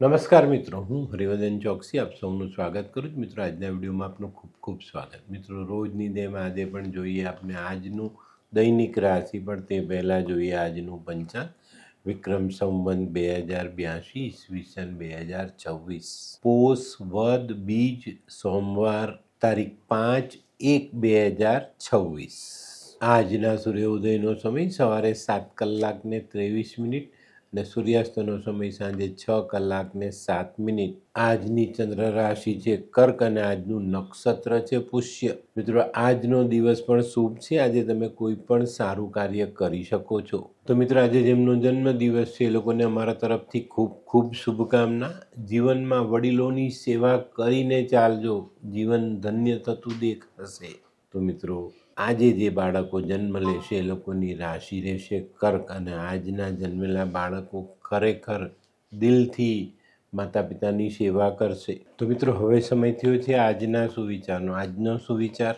નમસ્કાર મિત્રો, હું હરિવર્ધન ચોકસી આપ સૌનું સ્વાગત કરું છું. મિત્રો, આજના વિડીયોમાં આપનું ખૂબ ખૂબ સ્વાગત. મિત્રો, રોજની જેમ આજે પણ જોઈએ આપણે આજનું દૈનિક રાશિ, પણ તે પહેલાં જોઈએ આજનું પંચાંગ. વિક્રમ સંવત 2082 ઈસવીસન 2026, પોષ વદ બીજ સોમવાર, તારીખ 5/1/2026. આજના સૂર્યોદયનો સમય સવારે 7:23 અને સૂર્યાસ્તનો સમય સાંજે 6:07. આજની ચંદ્ર રાશિ છે કર્ક અને આજનું નક્ષત્ર છે પુષ્ય. મિત્રો, આજનો દિવસ પણ શુભ છે. આજે તમે કોઈ પણ સારું કાર્ય કરી શકો છો. તો મિત્રો, આજે જેમનો જન્મ દિવસ છે એ લોકોને અમારા તરફથી ખૂબ ખૂબ શુભકામના. જીવનમાં વડીલોની સેવા કરીને ચાલજો, જીવન ધન્ય થતું દેખાશે. તો મિત્રો, આજે જે બાળકો જન્મ લેશે એ લોકોની રાશિ રહેશે કર્ક, અને આજના જન્મેલા બાળકો ખરેખર દિલથી માતા પિતાની સેવા કરશે. તો મિત્રો, હવે સમય થયો છે આજના સુવિચારનો. આજનો સુવિચાર,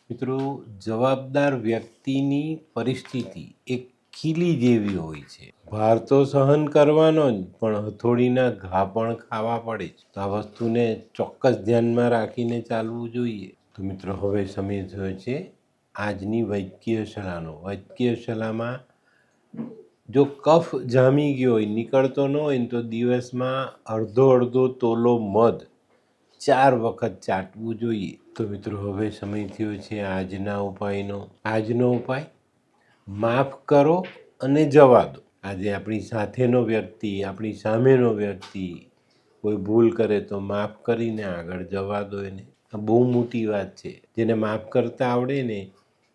મિત્રો, જવાબદાર વ્યક્તિની પરિસ્થિતિ એક ખીલી જેવી હોય છે. ભાર તો સહન કરવાનો જ, પણ હથોડીના ઘા પણ ખાવા પડે છે. તો આ વસ્તુને ચોક્કસ ધ્યાનમાં રાખીને ચાલવું જોઈએ. તો મિત્રો, હવે સમય થયો છે આજની વૈદ્યકીય સલાહનો. વૈદ્યકીય સલાહમાં જો કફ જામી ગયો હોય, નીકળતો ન હોય ને, તો દિવસમાં અડધો તોલો મધ 4 વખત ચાટવું જોઈએ. તો મિત્રો, હવે સમય થયો છે આજના ઉપાયનો. આજનો ઉપાય, માફ કરો અને જવા દો. આજે આપણી સાથેનો વ્યક્તિ, આપણી સામેનો વ્યક્તિ કોઈ ભૂલ કરે તો માફ કરીને આગળ જવા દો એને. આ બહુ મોટી વાત છે. જેને માફ કરતા આવડે ને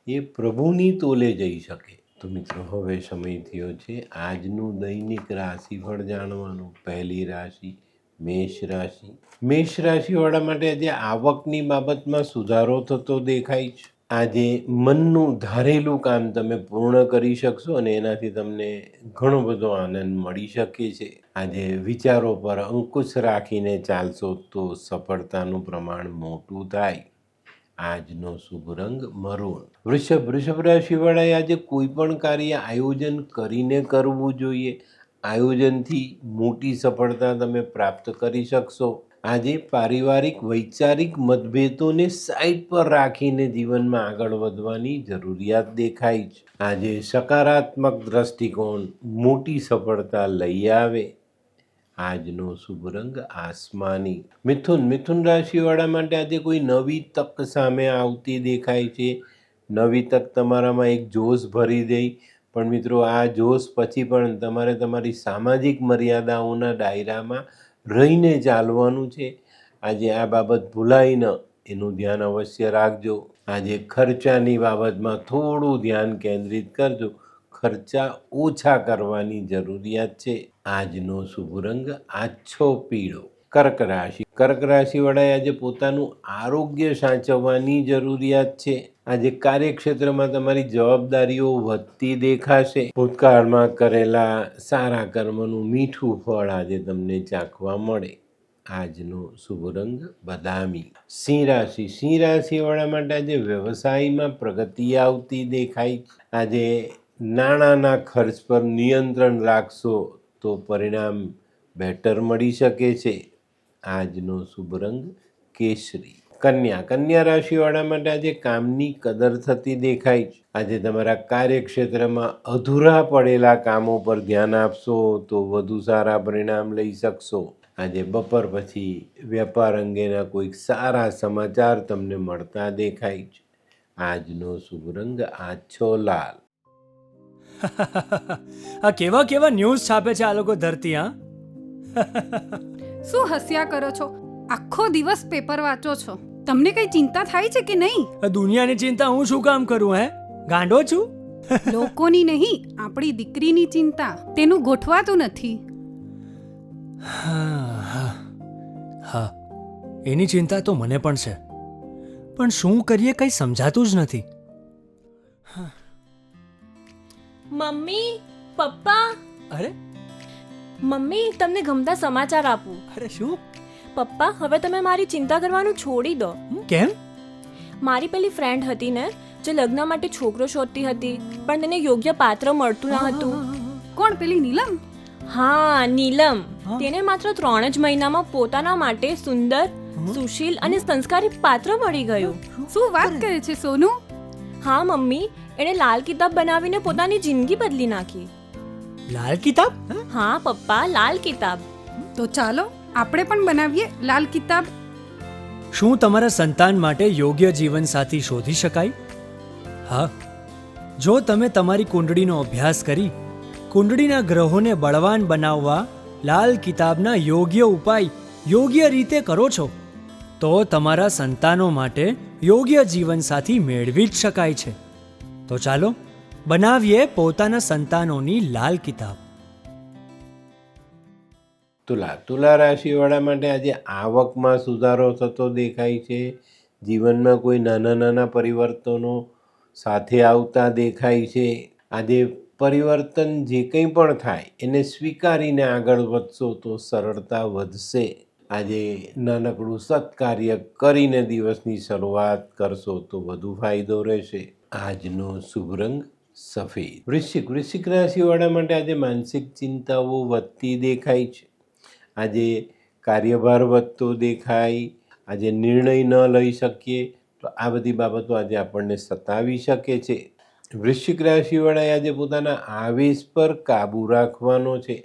એ પ્રભુની તોલે જઈ શકે. તો મિત્રો, હવે સમય થયો છે આજનું દૈનિક રાશિફળ જાણવાનું. પહેલી રાશિ મેષ રાશિ. મેષ રાશિવાળા માટે આજે આવકની બાબતમાં સુધારો થતો દેખાય છે. આજે મનનું ધારેલું કામ તમે પૂર્ણ કરી શકશો અને એનાથી તમને ઘણો બધો આનંદ મળી શકે છે. આજે વિચારો પર અંકુશ રાખીને ચાલશો તો સફળતાનું પ્રમાણ મોટું થાય. આજનો શુભ રંગ મરૂન. વૃષભ રાશિવાળાએ આજે કોઈ પણ કાર્ય આયોજન કરીને કરવું જોઈએ. આયોજનથી મોટી સફળતા તમે પ્રાપ્ત કરી શકશો. આજે પારિવારિક વૈચારિક મતભેદોને સાઈડ પર રાખીને જીવનમાં આગળ વધવાની જરૂરિયાત દેખાય છે. આજે સકારાત્મક દ્રષ્ટિકોણ મોટી સફળતા લઈ આવે. આજનો શુભ રંગ આસમાની. મિથુન રાશિવાળા માટે આજે કોઈ નવી તક સામે આવતી દેખાય છે. નવી તક તમારામાં એક જોશ ભરી દે. પણ મિત્રો, આ જોશ પછી પણ તમારે તમારી સામાજિક મર્યાદાઓના દાયરામાં રહીને ચાલવાનું છે. આજે આ બાબત ભૂલાય ન, એનું ધ્યાન અવશ્ય રાખજો. આજે ખર્ચાની બાબતમાં થોડું ધ્યાન કેન્દ્રિત કરજો. ખર્ચા ઓછા કરવાની જરૂરિયાત છે. આજનો શુભ રંગ આછો પીળો. કર્ક રાશિવાળાએ આજે પોતાનું આરોગ્ય સાચવવાની જરૂરિયાત છે. આજે કાર્યક્ષેત્રમાં તમારી જવાબદારીઓ વધતી દેખાશે. ભૂતકાળમાં કરેલા સારા કર્મનું મીઠું ફળ આજે તમને ચાખવા મળે. આજનો શુભ રંગ બદામી. સિંહ રાશિવાળા માટે આજે વ્યવસાયમાં પ્રગતિ આવતી દેખાય. આજે નાણાંના ખર્ચ પર નિયંત્રણ રાખશો તો પરિણામ બેટર મળી શકે છે. આજનો શુભ રંગ કેસરી. કન્યા રાશિવાળા માટે આજે કામની કદર થતી દેખાય છે. આજે તમારા કાર્યક્ષેત્રમાં અધૂરા પડેલા કામો પર ધ્યાન આપશો તો વધુ સારા પરિણામ લઈ શકશો. આજે બપોર પછી વેપાર અંગેના કોઈક સારા સમાચાર તમને મળતા દેખાય છે. આજનો શુભ રંગ આછો લાલ. આ કેવા કેવા ન્યૂઝ છાપે છે આ લોકો ધરતી. હા, શું હસ્યા કરો છો? આખો દિવસ પેપર વાંચો છો. તમને કઈ ચિંતા થાય છે કે નહીં? આ દુનિયાની ચિંતા હું શું કામ કરું? ગાંડો છું? લોકોની નહીં, આપણી દીકરીની ચિંતા. તેનું ગોઠવાતું નથી. હા, એની ચિંતા તો મને પણ છે, પણ શું કરીએ કંઈ સમજાતું જ નથી. મમ્મી, પપ્પા. અરે મમ્મી, તમને ગમતા સમાચાર આપું. અરે શું? પપ્પા, હવે તમે મારી ચિંતા કરવાનું છોડી દો. કેમ? મારી પેલી ફ્રેન્ડ હતી ને, જે લગ્ન માટે છોકરો શોધતી હતી, પણ તેને યોગ્ય પાત્ર મળતું ન હતું. કોણ, પેલી નીલમ? હા નીલમ, હા? તેને માત્ર 3 જ મહિનામાં પોતાના માટે સુંદર, સુશીલ અને સંસ્કારી પાત્ર મળી ગયું. શું વાત કરે છે સોનુ? હા મમ્મી, એણે લાલ કિતાબ બનાવીને પોતાની જિંદગી બદલી નાખી. લાલ કિતાબ? હા પપ્પા, લાલ કિતાબ. તો ચાલો આપણે પણ બનાવીએ લાલ કિતાબ. શું તમારા સંતાન માટે યોગ્ય જીવનસાથી શોધી શકાય? હા, જો તમે તમારી કુંડળીનો અભ્યાસ કરી કુંડળીના ગ્રહોને બળવાન બનાવવા લાલ કિતાબના યોગ્ય ઉપાય યોગ્ય રીતે કરો છો તો તમારા સંતાનો માટે યોગ્ય જીવનસાથી મેળવી જ શકાય છે. તો ચાલો બનાવીએ પોતાના સંતાનોની લાલ કિતાબ. તુલા રાશિવાળા માટે આજે આવકમાં સુધારો થતો દેખાય છે. જીવનમાં કોઈ નાના નાના પરિવર્તનો સાથે આવતા દેખાય છે. આજે પરિવર્તન જે કંઈ પણ થાય એને સ્વીકારીને આગળ વધશો તો સરળતા વધશે. આજે નાનકડું સત્કાર્ય કરીને દિવસની શરૂઆત કરશો તો વધુ ફાયદો રહેશે. આજનો શુભ રંગ સફેદ. વૃશ્ચિક રાશિવાળા માટે આજે માનસિક ચિંતાઓ વધતી દેખાય છે. આજે કાર્યભાર વધતો દેખાય. આજે નિર્ણય ન લઈ શકીએ તો આ બધી બાબતો આજે આપણને સતાવી શકે છે. વૃશ્ચિક રાશિવાળાએ આજે પોતાના આવેશ પર કાબૂ રાખવાનો છે.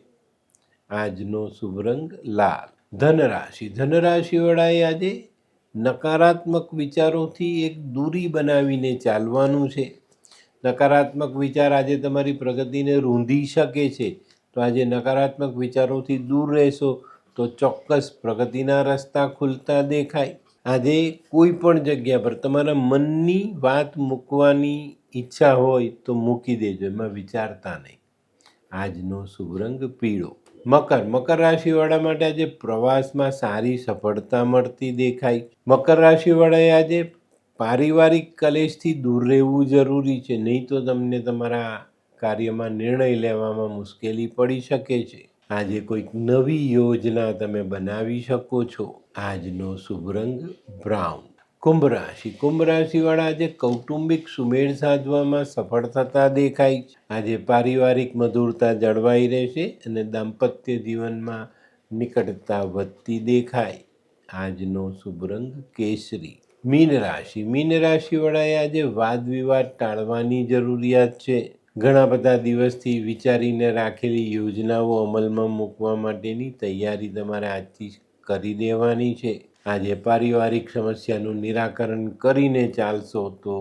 આજનો શુભ રંગ લાલ. ધનરાશિવાળાએ આજે નકારાત્મક વિચારોથી એક દૂરી બનાવીને ચાલવાનું છે. નકારાત્મક વિચાર આજે તમારી પ્રગતિને રૂંધી શકે છે. તો આજે નકારાત્મક વિચારોથી દૂર રહેશો તો ચોક્કસ પ્રગતિના રસ્તા ખુલતા દેખાય. આજે કોઈ પણ જગ્યા પર તમારા મનની વાત મૂકવાની ઈચ્છા હોય તો મૂકી દેજો, એમાં વિચારતા નહીં. આજનો શુભ રંગ પીળો. મકર રાશિવાળા માટે આજે પ્રવાસમાં સારી સફળતા મળતી દેખાય. મકર રાશિવાળાએ આજે પારિવારિક કલેશથી દૂર રહેવું જરૂરી છે, નહીં તો તમને તમારા કાર્યમાં નિર્ણય લેવામાં મુશ્કેલી પડી શકે છે. આજે કોઈક નવી યોજના તમે બનાવી શકો છો. આજનો શુભ રંગ બ્રાઉન. કુંભ રાશિવાળા આજે કૌટુંબિક સુમેળ સાધવામાં સફળ થતા દેખાય છે. આજે પારિવારિક મધુરતા જળવાઈ રહેશે અને દાંપત્ય જીવનમાં નિકટતા વધતી દેખાય. આજનો શુભ રંગ કેસરી. મીન રાશિવાળાએ આજે વાદ વિવાદ ટાળવાની જરૂરિયાત છે. ઘણા બધા દિવસથી વિચારીને રાખેલી યોજનાઓ અમલમાં મૂકવા માટેની તૈયારી તમારે આજથી કરી દેવાની છે. આજે પારિવારિક સમસ્યાનું નિરાકરણ કરીને ચાલશો તો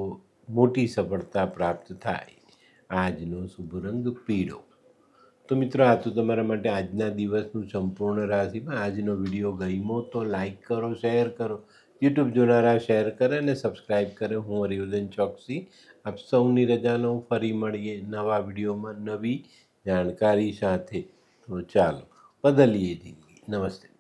મોટી સફળતા પ્રાપ્ત થાય. આજનો શુભ રંગ પીળો. તો મિત્રો, આ તો તમારા માટે આજના દિવસનું સંપૂર્ણ રાશિમાં. આજનો વિડીયો ગમ્યો તો લાઈક કરો, શેર કરો, યુટ્યુબ જોનારા શેર કરે અને સબસ્ક્રાઈબ કરે. હું હરિવર્ધન ચોકસી આપ સૌની રજા લઉં. ફરી મળીએ નવા વિડીયોમાં નવી જાણકારી સાથે. તો ચાલો બદલીએ જિંદગી. નમસ્તે.